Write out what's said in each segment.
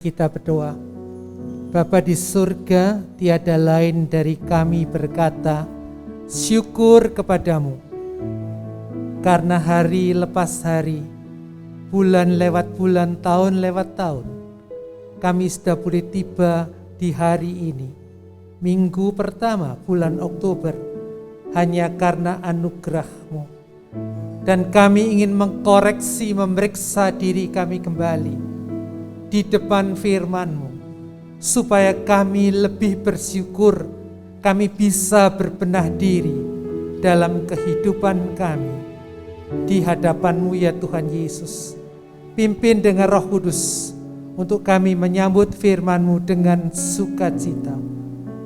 Kita berdoa. Bapa di surga, tiada lain dari kami berkata, syukur kepadamu. Karena hari lepas hari, bulan lewat bulan, tahun lewat tahun, kami sudah boleh tiba di hari ini. Minggu pertama bulan Oktober, hanya karena anugerah-Mu. Dan kami ingin mengkoreksi, memeriksa diri kami kembali di depan firman-Mu, supaya kami lebih bersyukur, kami bisa berbenah diri dalam kehidupan kami di hadapan-Mu ya Tuhan Yesus. Pimpin dengan Roh Kudus untuk kami menyambut firman-Mu dengan sukacita.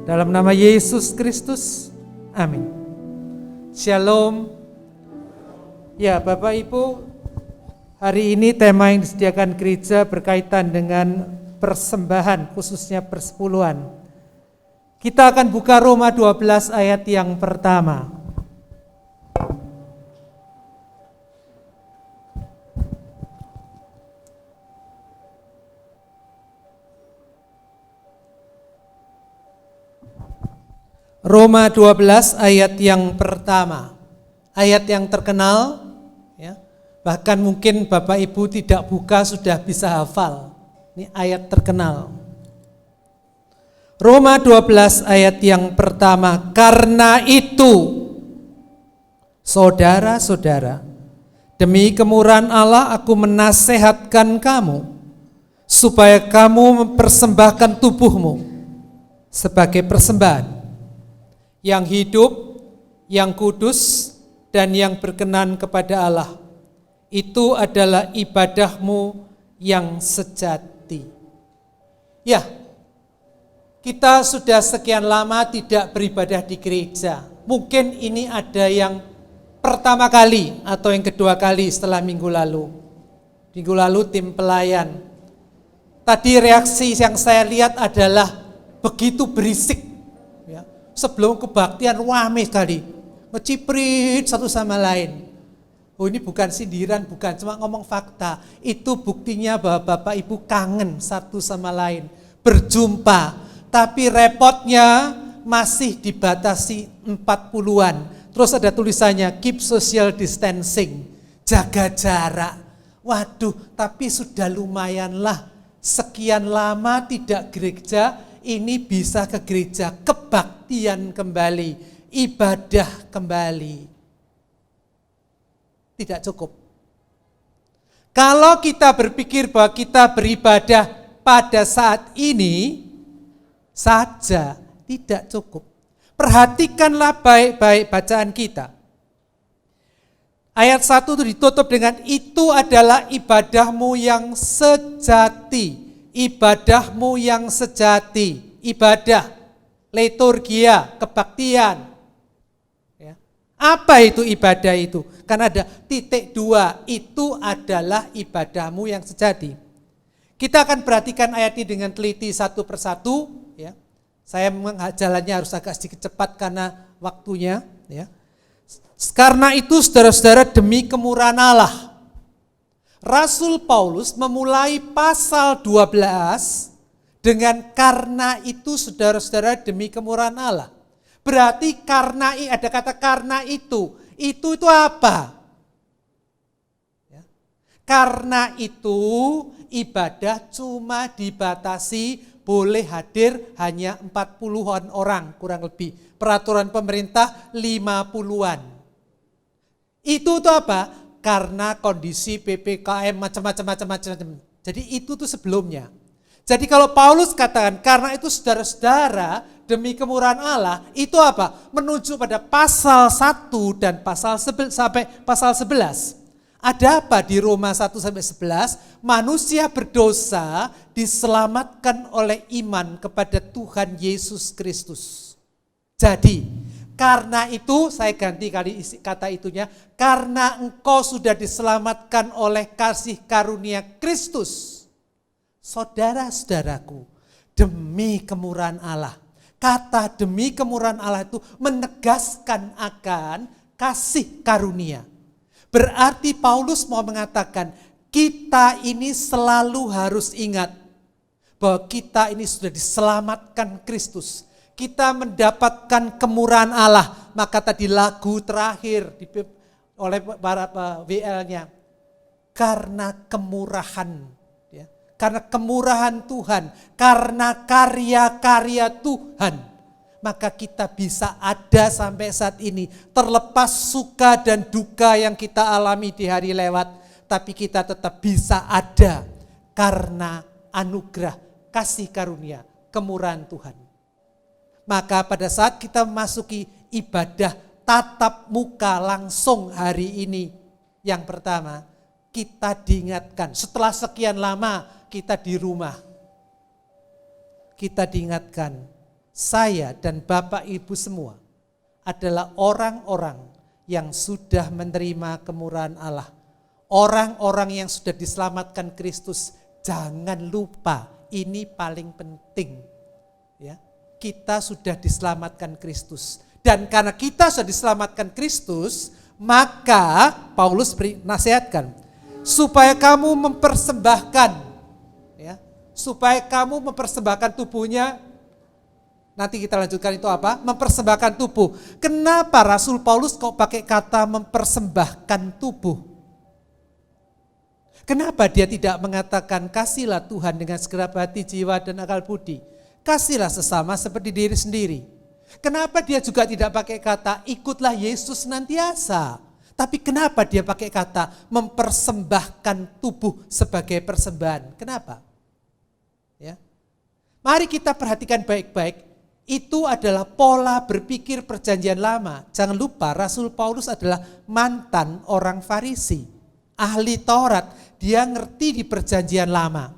Dalam nama Yesus Kristus, amin. Shalom. Ya Bapak Ibu, hari ini tema yang disediakan gereja berkaitan dengan persembahan, khususnya persepuluhan. Kita akan buka Roma 12 ayat yang pertama. Roma 12 ayat yang pertama. Ayat yang terkenal, ya. Bahkan mungkin Bapak Ibu tidak buka sudah bisa hafal. Ini ayat terkenal. Roma 12 ayat yang pertama. Karena itu, saudara-saudara, demi kemurahan Allah aku menasehatkan kamu, supaya kamu mempersembahkan tubuhmu sebagai persembahan yang hidup, yang kudus, dan yang berkenan kepada Allah. Itu adalah ibadahmu yang sejati. Ya, kita sudah sekian lama tidak beribadah di gereja. Mungkin ini ada yang pertama kali atau yang kedua kali setelah minggu lalu. Minggu lalu tim pelayan. Tadi reaksi yang saya lihat adalah begitu berisik. Ya. Sebelum kebaktian rame sekali, ngeciprit satu sama lain. Oh ini bukan sindiran, bukan cuma ngomong fakta. Itu buktinya bahwa Bapak Ibu kangen satu sama lain, berjumpa. Tapi repotnya masih dibatasi 40-an. Terus ada tulisannya keep social distancing, jaga jarak. Waduh, tapi sudah lumayanlah. Sekian lama tidak gereja, ini bisa ke gereja, kebaktian kembali, ibadah kembali. Tidak cukup. Kalau kita berpikir bahwa kita beribadah pada saat ini saja, tidak cukup. Perhatikanlah baik-baik bacaan kita. Ayat 1 itu ditutup dengan itu adalah ibadahmu yang sejati. Ibadahmu yang sejati. Ibadah, liturgia, kebaktian. Ya. Apa itu ibadah itu? Kan ada titik 2, itu adalah ibadahmu yang sejati. Kita akan perhatikan ayat ini dengan teliti satu persatu. Ya. Saya jalannya harus agak sedikit cepat karena waktunya. Ya. Karena itu saudara-saudara demi kemurahan Allah. Rasul Paulus memulai pasal 12 dengan karena itu saudara-saudara demi kemurahan Allah. Berarti karena ada kata karena itu. Itu apa? Ya. Karena itu ibadah cuma dibatasi boleh hadir hanya 40-an orang kurang lebih. Peraturan pemerintah 50-an. Itu tuh apa? Karena kondisi PPKM macam-macam. Jadi itu tuh sebelumnya. Jadi kalau Paulus katakan karena itu saudara-saudara demi kemurahan Allah, itu apa? Menuju pada pasal 1 dan pasal sampai pasal 11. Ada apa di Roma 1 sampai 11? Manusia berdosa diselamatkan oleh iman kepada Tuhan Yesus Kristus. Jadi, karena itu saya ganti kali isi kata itunya, karena engkau sudah diselamatkan oleh kasih karunia Kristus. Saudara-saudaraku, demi kemurahan Allah. Kata demi kemurahan Allah itu menegaskan akan kasih karunia. Berarti Paulus mau mengatakan kita ini selalu harus ingat bahwa kita ini sudah diselamatkan Kristus. Kita mendapatkan kemurahan Allah. Maka tadi lagu terakhir oleh para WL-nya, karena kemurahan, ya, karena kemurahan Tuhan, karena karya-karya Tuhan, maka kita bisa ada sampai saat ini. Terlepas suka dan duka yang kita alami di hari lewat, tapi kita tetap bisa ada karena anugerah, kasih karunia, kemurahan Tuhan. Maka pada saat kita memasuki ibadah tatap muka langsung hari ini, yang pertama kita diingatkan setelah sekian lama kita di rumah, kita diingatkan saya dan Bapak Ibu semua adalah orang-orang yang sudah menerima kemurahan Allah, orang-orang yang sudah diselamatkan Kristus. Jangan lupa, ini paling penting, ya. Kita sudah diselamatkan Kristus. Dan karena kita sudah diselamatkan Kristus, maka Paulus nasihatkan supaya kamu mempersembahkan, ya, supaya kamu mempersembahkan tubuhnya. Nanti kita lanjutkan itu apa? Mempersembahkan tubuh. Kenapa Rasul Paulus kok pakai kata mempersembahkan tubuh? Kenapa dia tidak mengatakan kasihlah Tuhan dengan segenap hati, jiwa, dan akal budi? Kasihlah sesama seperti diri sendiri. Kenapa dia juga tidak pakai kata ikutlah Yesus senantiasa? Tapi kenapa dia pakai kata mempersembahkan tubuh sebagai persembahan? Kenapa? Ya. Mari kita perhatikan baik-baik. Itu adalah pola berpikir perjanjian lama. Jangan lupa Rasul Paulus adalah mantan orang Farisi, ahli Taurat. Dia ngerti di perjanjian lama.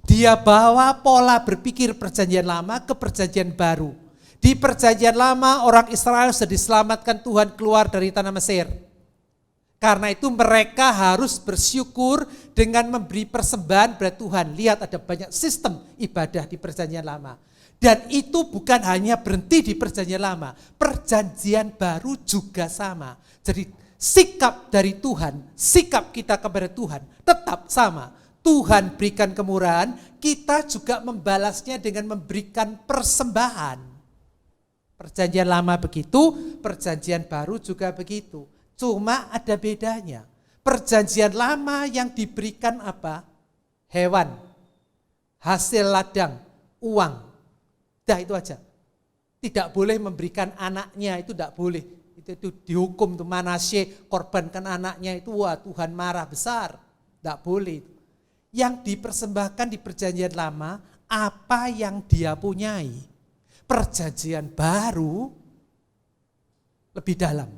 Dia bawa pola berpikir perjanjian lama ke perjanjian baru. Di perjanjian lama orang Israel sudah diselamatkan Tuhan keluar dari tanah Mesir. Karena itu mereka harus bersyukur dengan memberi persembahan kepada Tuhan. Lihat ada banyak sistem ibadah di perjanjian lama. Dan itu bukan hanya berhenti di perjanjian lama. Perjanjian baru juga sama. Jadi sikap dari Tuhan, sikap kita kepada Tuhan tetap sama. Tuhan berikan kemurahan, kita juga membalasnya dengan memberikan persembahan. Perjanjian lama begitu, perjanjian baru juga begitu. Cuma ada bedanya. Perjanjian lama yang diberikan apa? Hewan, hasil ladang, uang. Dah itu aja. Tidak boleh memberikan anaknya, itu tidak boleh. Itu dihukum tuh Manasye, korbankan anaknya itu, wah Tuhan marah besar. Tidak boleh. Yang dipersembahkan di perjanjian lama, apa yang dia punyai. Perjanjian baru lebih dalam.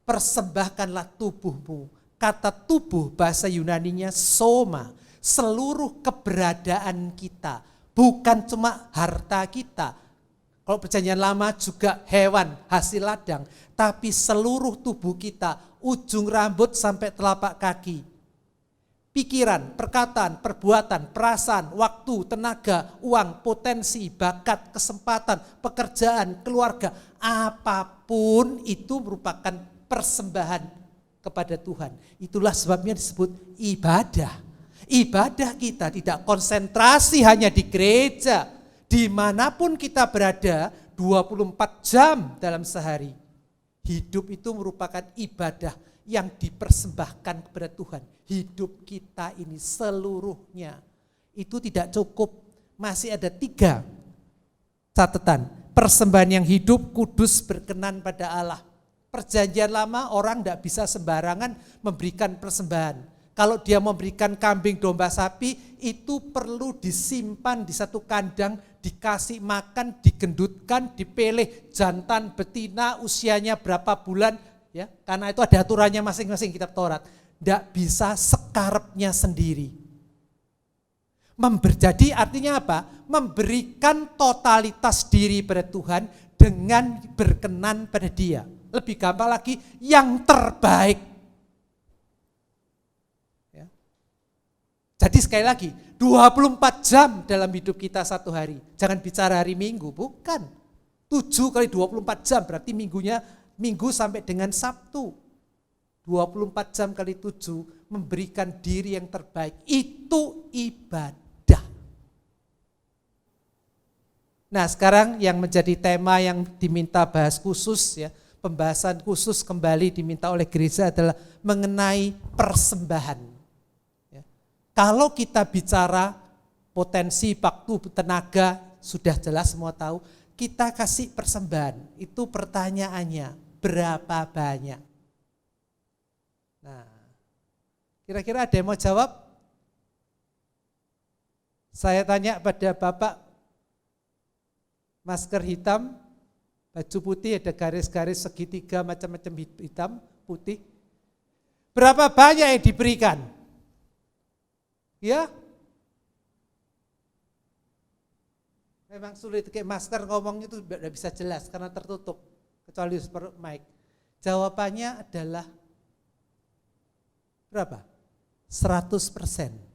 Persembahkanlah tubuhmu. Kata tubuh bahasa Yunaninya soma. Seluruh keberadaan kita. Bukan cuma harta kita. Kalau perjanjian lama juga hewan, hasil ladang. Tapi seluruh tubuh kita, ujung rambut sampai telapak kaki. Pikiran, perkataan, perbuatan, perasaan, waktu, tenaga, uang, potensi, bakat, kesempatan, pekerjaan, keluarga, apapun itu merupakan persembahan kepada Tuhan. Itulah sebabnya disebut ibadah. Ibadah kita tidak konsentrasi hanya di gereja. Dimanapun kita berada 24 jam dalam sehari. Hidup itu merupakan ibadah yang dipersembahkan kepada Tuhan. Hidup kita ini seluruhnya. Itu tidak cukup. Masih ada 3 catatan. Persembahan yang hidup, kudus, berkenan pada Allah. Perjanjian lama orang tidak bisa sembarangan memberikan persembahan. Kalau dia memberikan kambing, domba, sapi, itu perlu disimpan di satu kandang, dikasih makan, digendutkan, dipilih jantan, betina, usianya berapa bulan, ya, karena itu ada aturannya masing-masing kitab Taurat. Tidak bisa sekarepnya sendiri. Jadi artinya apa? Memberikan totalitas diri pada Tuhan dengan berkenan pada Dia. Lebih gampang lagi, yang terbaik. Ya. Jadi sekali lagi, 24 jam dalam hidup kita satu hari. Jangan bicara hari Minggu, bukan. 7 kali 24 jam berarti Minggu sampai dengan Sabtu. 24 jam kali 7 memberikan diri yang terbaik. Itu ibadah. Nah, sekarang yang menjadi tema yang diminta bahas khusus ya, pembahasan khusus kembali diminta oleh gereja adalah mengenai persembahan. Ya. Kalau kita bicara potensi, waktu, tenaga, sudah jelas semua tahu, kita kasih persembahan. Itu pertanyaannya, berapa banyak? Nah, kira-kira ada yang mau jawab? Saya tanya pada Bapak, masker hitam, baju putih, ada garis-garis segitiga macam-macam hitam, putih. Berapa banyak yang diberikan? Ya? Memang sulit, kayak masker ngomongnya itu tidak bisa jelas karena tertutup, kecuali super mic. Jawabannya adalah berapa? 100%.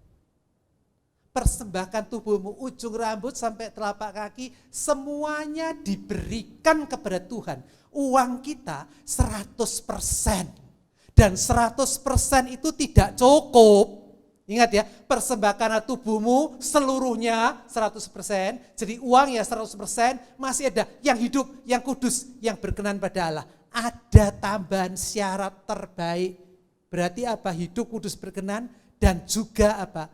Persembahkan tubuhmu, ujung rambut sampai telapak kaki, semuanya diberikan kepada Tuhan. Uang kita 100%. Dan 100% itu tidak cukup. Ingat ya, persembahkan tubuhmu seluruhnya 100%. Jadi uang ya 100%, masih ada yang hidup, yang kudus, yang berkenan pada Allah. Ada tambahan syarat terbaik. Berarti apa? Hidup kudus berkenan dan juga apa?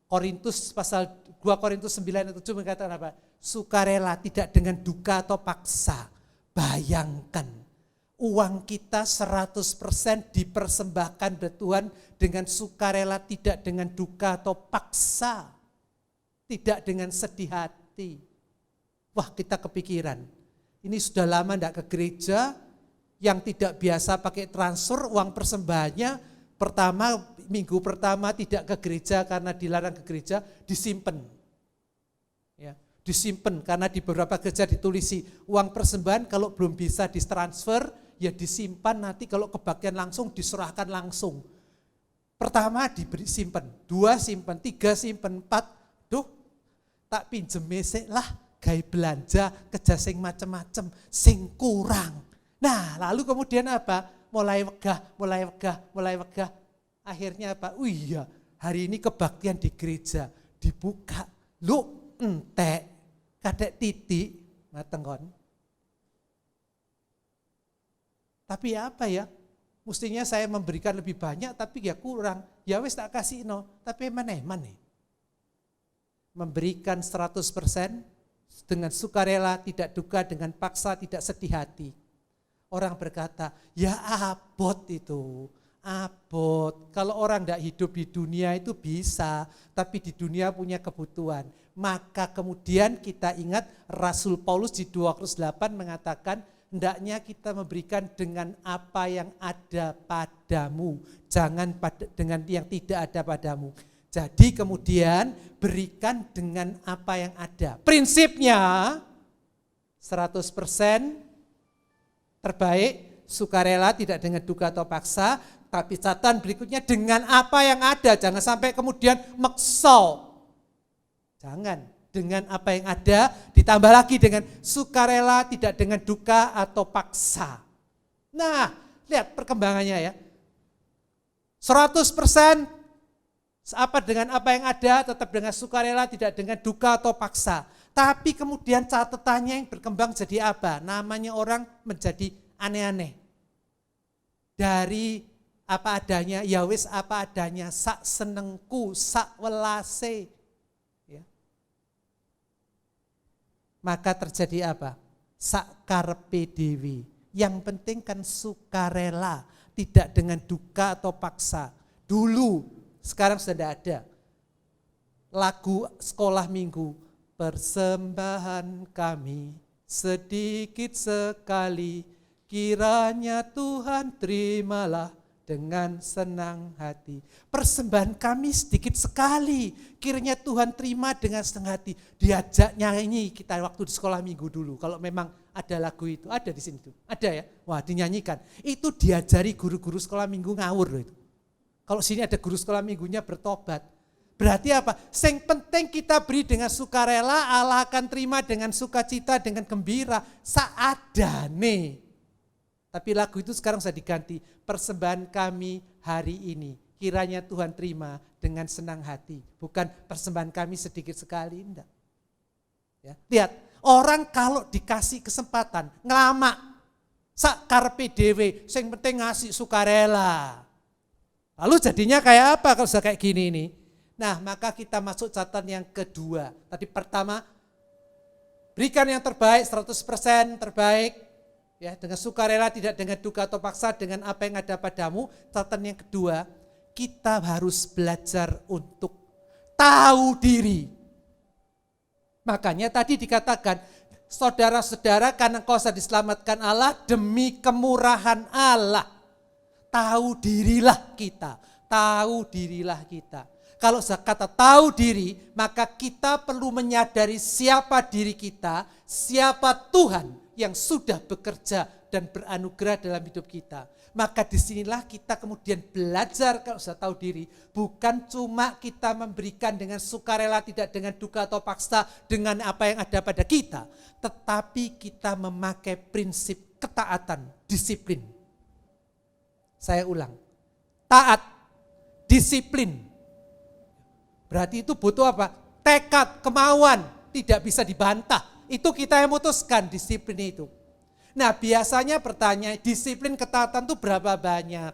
Korintus pasal 2 Korintus 9 ayat 7 mengatakan apa? Sukarela, tidak dengan duka atau paksa. Bayangkan, uang kita 100% dipersembahkan kepada Tuhan dengan sukarela, tidak dengan duka atau paksa. Tidak dengan sedih hati. Wah, kita kepikiran. Ini sudah lama tidak ke gereja, yang tidak biasa pakai transfer, uang persembahannya minggu pertama tidak ke gereja karena dilarang ke gereja, disimpan. Ya, disimpan karena di beberapa gereja ditulisi uang persembahan kalau belum bisa ditransfer ya disimpan, nanti kalau kebaktian langsung diserahkan langsung. Pertama diberi simpan, 2 simpan, 3 simpan, 4 tak pinjem mesek lah, gawe belanja kerja sing macem-macem, sing kurang. Nah, lalu kemudian apa? Mulai wegah. Akhirnya apa? Oh iya, hari ini kebaktian di gereja dibuka. Lu entek, kadek titik, mateng kon. Tapi apa ya? Mestinya saya memberikan lebih banyak tapi ya kurang. Ya wis tak kasih no, tapi mana. Memberikan 100% dengan sukarela, tidak duka, dengan paksa, tidak sedih hati. Orang berkata, ya abot itu, abot. Kalau orang tidak hidup di dunia itu bisa, tapi di dunia punya kebutuhan. Maka kemudian kita ingat Rasul Paulus di 2 Korintus 8 mengatakan, hendaknya kita memberikan dengan apa yang ada padamu, jangan dengan yang tidak ada padamu. Jadi kemudian berikan dengan apa yang ada. Prinsipnya 100% terbaik, sukarela, tidak dengan duka atau paksa, tapi catatan berikutnya dengan apa yang ada, jangan sampai kemudian maksa. Jangan, dengan apa yang ada, ditambah lagi dengan sukarela, tidak dengan duka atau paksa. Nah, lihat perkembangannya ya. 100% apa dengan apa yang ada, tetap dengan sukarela, tidak dengan duka atau paksa. Tapi kemudian catatannya yang berkembang jadi apa? Namanya orang menjadi aneh-aneh. Dari apa adanya, ya wis apa adanya, sak senengku, sak welase. Ya. Maka terjadi apa? Sak karepe dewi. Yang penting kan sukarela, tidak dengan duka atau paksa. Dulu, sekarang sudah tidak ada. Lagu sekolah minggu, persembahan kami sedikit sekali, kiranya Tuhan terimalah dengan senang hati. Persembahan kami sedikit sekali, kiranya Tuhan terima dengan senang hati. Diajak nyanyi kita waktu di sekolah minggu dulu, kalau memang ada lagu itu, ada di sini tuh, ada ya, wah dinyanyikan. Itu diajari guru-guru sekolah minggu ngawur loh itu. Kalau sini ada guru sekolah minggunya bertobat. Berarti apa? Yang penting kita beri dengan sukarela, Allah akan terima dengan sukacita, dengan gembira, seadane. Tapi lagu itu sekarang sudah diganti, persembahan kami hari ini, kiranya Tuhan terima dengan senang hati. Bukan persembahan kami sedikit sekali, enggak. Ya, lihat, Orang kalau dikasih kesempatan, ngelamak, sak karepe dhewe, sing penting ngasih sukarela. Lalu jadinya kayak apa kalau sudah kayak gini ini? Nah, maka kita masuk catatan yang kedua. Tadi pertama, berikan yang terbaik, 100% terbaik, ya, dengan sukarela, tidak dengan duka atau paksa, dengan apa yang ada padamu. Catatan yang kedua, kita harus belajar untuk tahu diri. Makanya tadi dikatakan, saudara-saudara, karena engkau sudah diselamatkan Allah demi kemurahan Allah. Tahu dirilah kita, tahu dirilah kita. Kalau saya kata tahu diri, maka kita perlu menyadari siapa diri kita, siapa Tuhan yang sudah bekerja dan beranugerah dalam hidup kita. Maka disinilah kita kemudian belajar kalau sudah tahu diri. Bukan cuma kita memberikan dengan sukarela, tidak dengan duka atau paksa, dengan apa yang ada pada kita. Tetapi kita memakai prinsip ketaatan, disiplin. Saya ulang, taat, disiplin. Berarti itu butuh apa? Tekad, kemauan, tidak bisa dibantah. Itu kita yang memutuskan disiplin itu. Nah, biasanya pertanyaan disiplin ketaatan itu berapa banyak?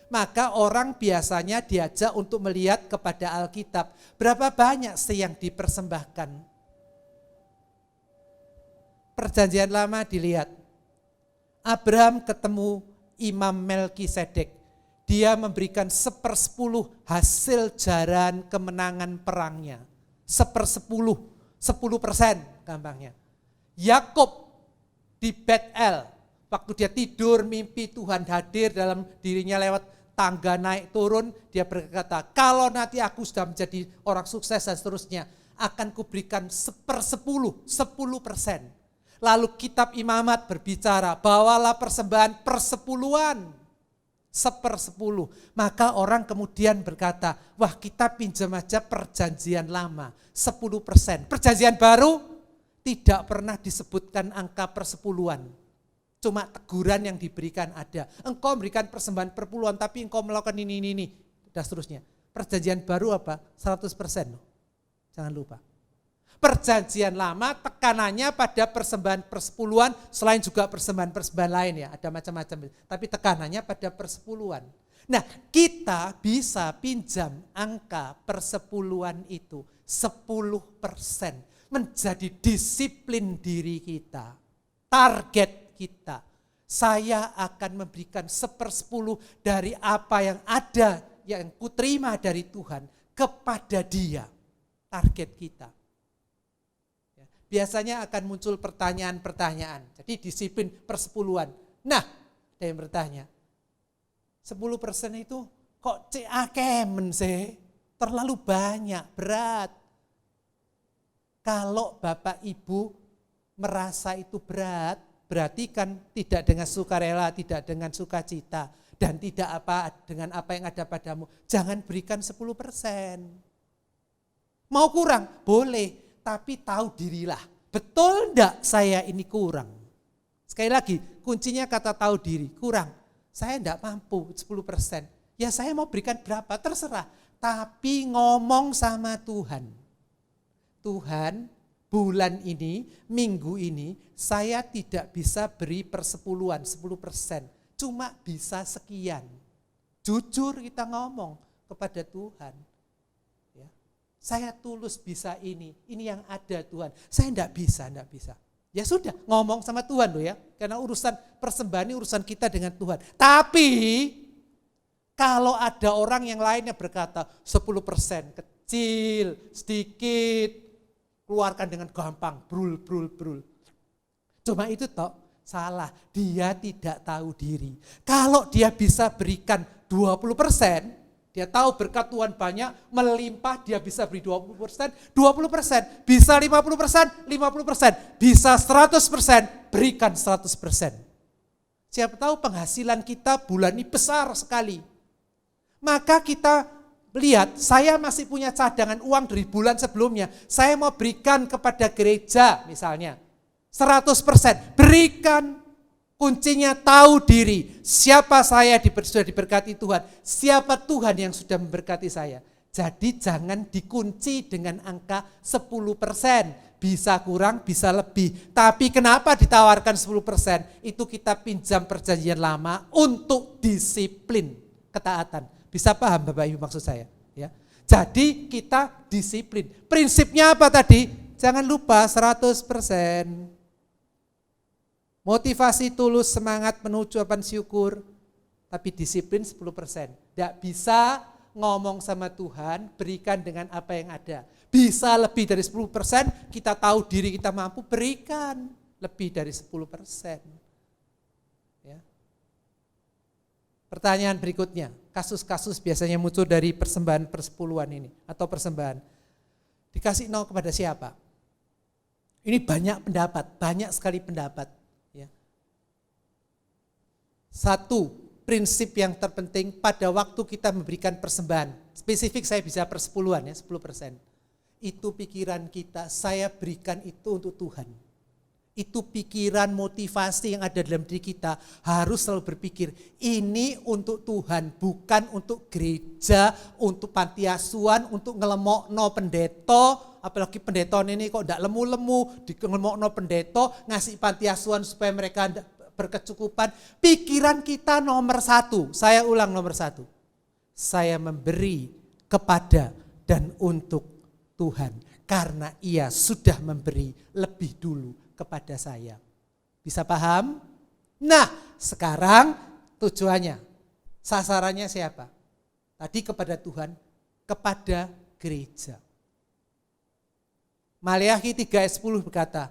Maka orang biasanya diajak untuk melihat kepada Alkitab. Berapa banyak sih yang dipersembahkan? Perjanjian Lama dilihat. Abraham ketemu Imam Melkisedek. Dia memberikan 1/10 hasil jaran kemenangan perangnya. 1/10, 10% gampangnya. Yakub di Betel, waktu dia tidur mimpi Tuhan hadir dalam dirinya lewat tangga naik turun, dia berkata, kalau nanti aku sudah menjadi orang sukses dan seterusnya, akan kuberikan 1/10, 10%. Lalu kitab Imamat berbicara, bawalah persembahan persepuluhan, 1/10. Maka orang kemudian berkata, wah kita pinjam aja perjanjian lama, 10%. Perjanjian baru, tidak pernah disebutkan angka persepuluhan. Cuma teguran yang diberikan ada. Engkau memberikan persembahan perpuluhan, tapi engkau melakukan ini, dan seterusnya. Perjanjian baru apa? 100%. Jangan lupa. Perjanjian lama tekanannya pada persembahan persepuluhan, selain juga persembahan-persembahan lain ya, ada macam-macam. Tapi tekanannya pada persepuluhan. Nah, kita bisa pinjam angka persepuluhan itu 10%. Menjadi disiplin diri kita, target kita. Saya akan memberikan 1/10 dari apa yang ada, yang kuterima dari Tuhan kepada Dia. Target kita. Biasanya akan muncul pertanyaan-pertanyaan. Jadi disiplin persepuluhan. Nah, ada yang bertanya, 10% itu kok kemen sih? Terlalu banyak, berat. Kalau Bapak Ibu merasa itu berat, berarti kan tidak dengan sukarela, tidak dengan sukacita, dan tidak dengan apa yang ada padamu. Jangan berikan 10%. Mau kurang? Boleh, tapi tahu dirilah. Betul enggak saya ini kurang? Sekali lagi, kuncinya kata tahu diri, kurang. Saya enggak mampu 10%. Ya saya mau berikan berapa, terserah. Tapi ngomong sama Tuhan. Tuhan, bulan ini, minggu ini, saya tidak bisa beri persepuluhan, 10%. Cuma bisa sekian. Jujur kita ngomong kepada Tuhan. Ya. Saya tulus bisa ini yang ada Tuhan. Saya enggak bisa. Ya sudah, ngomong sama Tuhan loh ya. Karena urusan persembahan ini urusan kita dengan Tuhan. Tapi, kalau ada orang yang lainnya berkata 10%, kecil, sedikit, keluarkan dengan gampang, brul. Cuma itu toh salah, dia tidak tahu diri. Kalau dia bisa berikan 20%, dia tahu berkat Tuhan banyak, melimpah, dia bisa beri 20%, bisa 50%, bisa 100%, berikan 100%. Siapa tahu penghasilan kita bulan ini besar sekali. Maka kita lihat, saya masih punya cadangan uang dari bulan sebelumnya. Saya mau berikan kepada gereja misalnya. 100%. Berikan. Kuncinya tahu diri. Siapa saya sudah diberkati Tuhan. Siapa Tuhan yang sudah memberkati saya. Jadi jangan dikunci dengan angka 10%. bisa kurang, bisa lebih. Tapi kenapa ditawarkan 10%? Itu kita pinjam perjanjian lama untuk disiplin ketaatan. Bisa paham Bapak Ibu maksud saya? Ya. Jadi kita disiplin. Prinsipnya apa tadi? Jangan lupa 100%. Motivasi tulus, semangat, penuh ucapan syukur. Tapi disiplin 10%. Tidak bisa ngomong sama Tuhan, berikan dengan apa yang ada. Bisa lebih dari 10%, kita tahu diri kita mampu, berikan lebih dari 10%. Ya. Pertanyaan berikutnya, kasus-kasus biasanya muncul dari persembahan persepuluhan ini, atau persembahan. Dikasih nol kepada siapa? Ini banyak sekali pendapat. Ya. Satu, prinsip yang terpenting pada waktu kita memberikan persembahan, spesifik saya bisa persepuluhan ya, 10%. Itu pikiran kita, saya berikan itu untuk Tuhan. Itu pikiran, motivasi yang ada dalam diri kita, harus selalu berpikir, ini untuk Tuhan, bukan untuk gereja, untuk panti asuhan, untuk ngelemokno pendeta, apalagi pendeta ini kok enggak lemu-lemu, ngelemokno pendeta, ngasih panti asuhan supaya mereka berkecukupan. Pikiran kita nomor satu, saya ulang nomor satu, saya memberi kepada dan untuk Tuhan, karena Ia sudah memberi lebih dulu kepada saya. Bisa paham? Nah, sekarang tujuannya, sasarannya siapa? Tadi kepada Tuhan, kepada gereja. Maleakhi 3 ayat 10 berkata,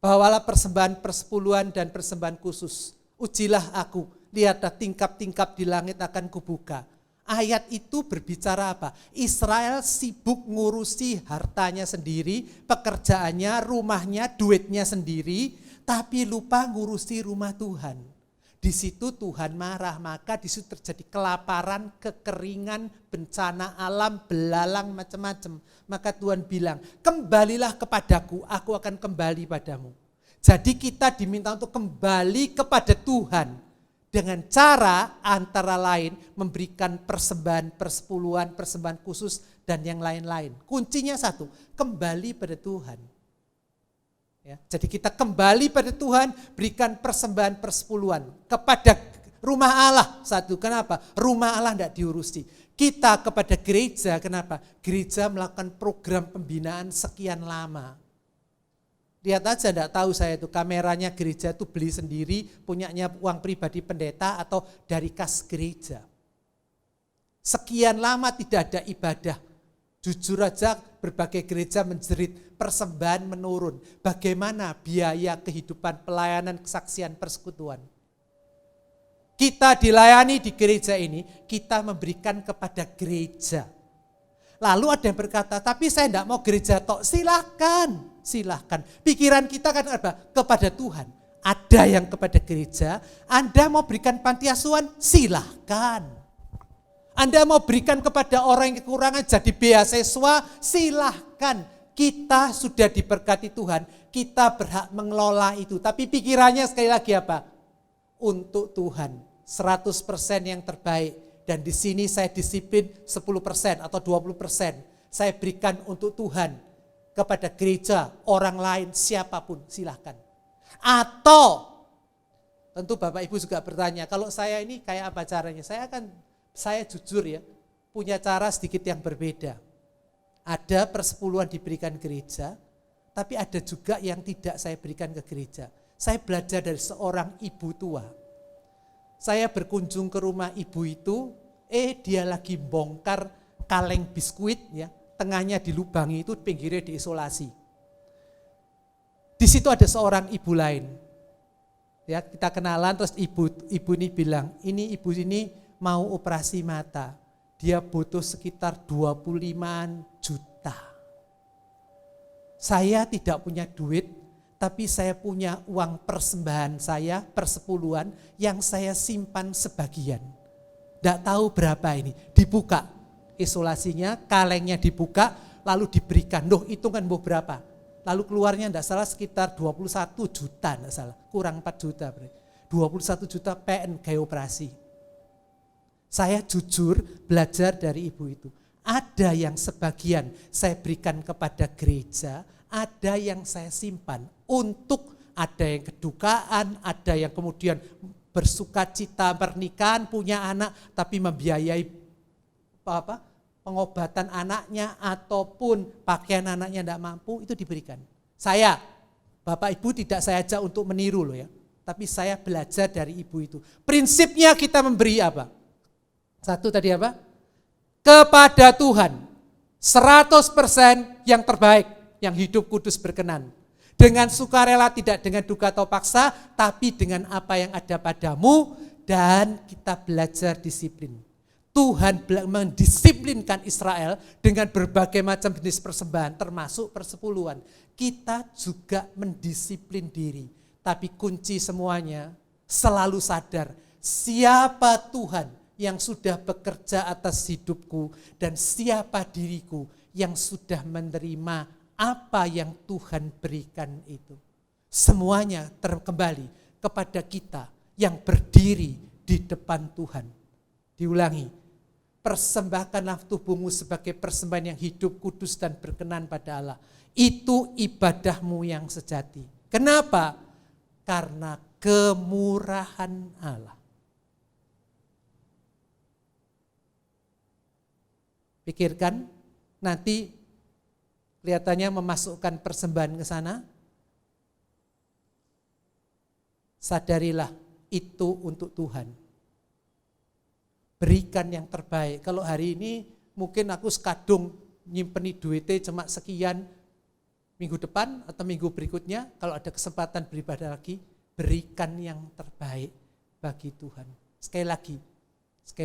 bawalah persembahan persepuluhan dan persembahan khusus. Ujilah aku, lihatlah tingkap-tingkap di langit akan kubuka. Ayat itu berbicara apa? Israel sibuk ngurusi hartanya sendiri, pekerjaannya, rumahnya, duitnya sendiri, tapi lupa ngurusi rumah Tuhan. Di situ Tuhan marah, maka di situ terjadi kelaparan, kekeringan, bencana alam, belalang macam-macam. Maka Tuhan bilang, kembalilah kepadaku, aku akan kembali padamu. Jadi kita diminta untuk kembali kepada Tuhan dengan cara antara lain memberikan persembahan persepuluhan, persembahan khusus dan yang lain-lain. Kuncinya satu, kembali pada Tuhan. Ya, jadi kita kembali pada Tuhan, berikan persembahan persepuluhan kepada rumah Allah. Satu, kenapa? Rumah Allah tidak diurusi. Kita kepada gereja, kenapa? Gereja melakukan program pembinaan sekian lama. Lihat aja, enggak tahu saya itu kameranya gereja itu beli sendiri, punyanya uang pribadi pendeta atau dari kas gereja. Sekian lama tidak ada ibadah. Jujur aja berbagai gereja menjerit, persembahan menurun. Bagaimana biaya kehidupan, pelayanan, kesaksian, persekutuan. Kita dilayani di gereja ini, kita memberikan kepada gereja. Lalu ada yang berkata, tapi saya enggak mau gereja tok. Silahkan. Pikiran kita kan apa? Kepada Tuhan. Ada yang kepada gereja, Anda mau berikan panti asuhan, silahkan. Anda mau berikan kepada orang yang kekurangan jadi beasiswa, silahkan. Kita sudah diberkati Tuhan, kita berhak mengelola itu. Tapi pikirannya sekali lagi apa? Untuk Tuhan, 100% yang terbaik. Dan di sini saya disiplin 10% atau 20%. Saya berikan untuk Tuhan, kepada gereja, orang lain, siapapun, silahkan. Atau, tentu Bapak Ibu juga bertanya, kalau saya ini kayak apa caranya? Saya jujur ya, punya cara sedikit yang berbeda. Ada persepuluhan diberikan gereja, tapi ada juga yang tidak saya berikan ke gereja. Saya belajar dari seorang ibu tua. Saya berkunjung ke rumah ibu itu, dia lagi bongkar kaleng biskuit ya, tengahnya dilubangi itu, pinggirnya diisolasi. Di situ ada seorang ibu lain. Ya, kita kenalan terus ibu ini bilang, ini ibu ini mau operasi mata. Dia butuh sekitar 25 juta. Saya tidak punya duit, tapi saya punya uang persembahan saya, persepuluhan, yang saya simpan sebagian. Tidak tahu berapa ini, dibuka isolasinya, kalengnya dibuka, lalu diberikan. Loh, hitungan berapa? Lalu keluarnya tidak salah sekitar 21 juta, tidak salah, kurang 4 juta. 21 juta PN gaya operasi. Saya jujur belajar dari ibu itu. Ada yang sebagian saya berikan kepada gereja, ada yang saya simpan untuk ada yang kedukaan, ada yang kemudian bersuka cita pernikahan, punya anak, tapi membiayai pengobatan anaknya ataupun pakaian anaknya tidak mampu, itu diberikan. Saya, Bapak Ibu tidak saya ajak untuk meniru loh ya, tapi saya belajar dari ibu itu. Prinsipnya kita memberi apa? Satu tadi apa? Kepada Tuhan, 100% yang terbaik, yang hidup kudus berkenan. Dengan sukarela, tidak dengan duka atau paksa, tapi dengan apa yang ada padamu, dan kita belajar disiplin. Tuhan mendisiplinkan Israel dengan berbagai macam jenis persembahan, termasuk persepuluhan. Kita juga mendisiplin diri, tapi kunci semuanya selalu sadar, siapa Tuhan yang sudah bekerja atas hidupku, dan siapa diriku yang sudah menerima apa yang Tuhan berikan itu. Semuanya terkembali kepada kita yang berdiri di depan Tuhan. Diulangi, persembahkanlah tubuhmu sebagai persembahan yang hidup, kudus dan berkenan pada Allah. Itu ibadahmu yang sejati. Kenapa? Karena kemurahan Allah. Pikirkan, nanti kelihatannya memasukkan persembahan ke sana. Sadarilah itu untuk Tuhan. Berikan yang terbaik. Kalau hari ini mungkin aku sekadung nyimpen duitnya cuma sekian, minggu depan atau minggu berikutnya kalau ada kesempatan beribadah lagi, berikan yang terbaik bagi Tuhan. Sekali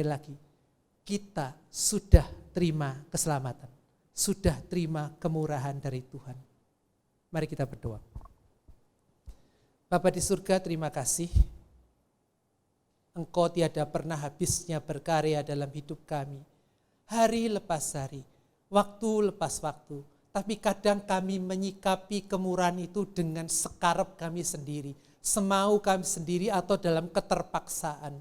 lagi, kita sudah terima keselamatan. Sudah terima kemurahan dari Tuhan. Mari kita berdoa. Bapa di surga, terima kasih. Engkau tiada pernah habisnya berkarya dalam hidup kami. Hari lepas hari, waktu lepas waktu. Tapi kadang kami menyikapi kemurahan itu dengan sekarap kami sendiri, semau kami sendiri atau dalam keterpaksaan.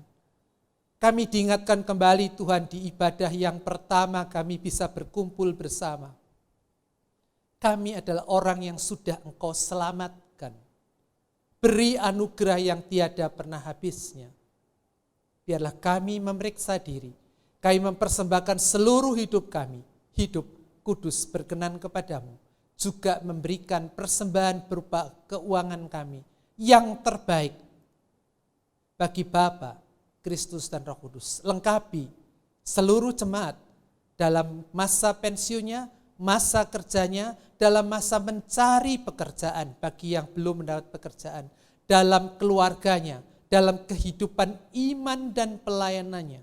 Kami diingatkan kembali Tuhan di ibadah yang pertama kami bisa berkumpul bersama. Kami adalah orang yang sudah Engkau selamatkan. Beri anugerah yang tiada pernah habisnya. Biarlah kami memeriksa diri. Kami mempersembahkan seluruh hidup kami. Hidup kudus berkenan kepadamu. Juga memberikan persembahan berupa keuangan kami yang terbaik bagi Bapa, Kristus dan Roh Kudus. Lengkapi seluruh jemaat dalam masa pensiunnya, masa kerjanya, dalam masa mencari pekerjaan bagi yang belum mendapat pekerjaan, dalam keluarganya, dalam kehidupan iman dan pelayanannya,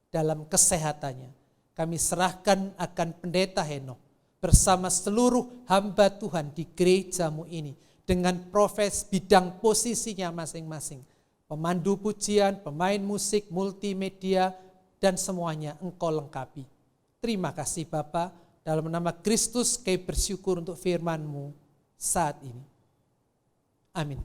dalam kesehatannya. Kami serahkan akan Pendeta Henokh bersama seluruh hamba Tuhan di gerejamu ini dengan profesi bidang posisinya masing-masing. Pemandu pujian, pemain musik, multimedia, dan semuanya Engkau lengkapi. Terima kasih Bapa, dalam nama Kristus kami bersyukur untuk firman-Mu saat ini. Amin.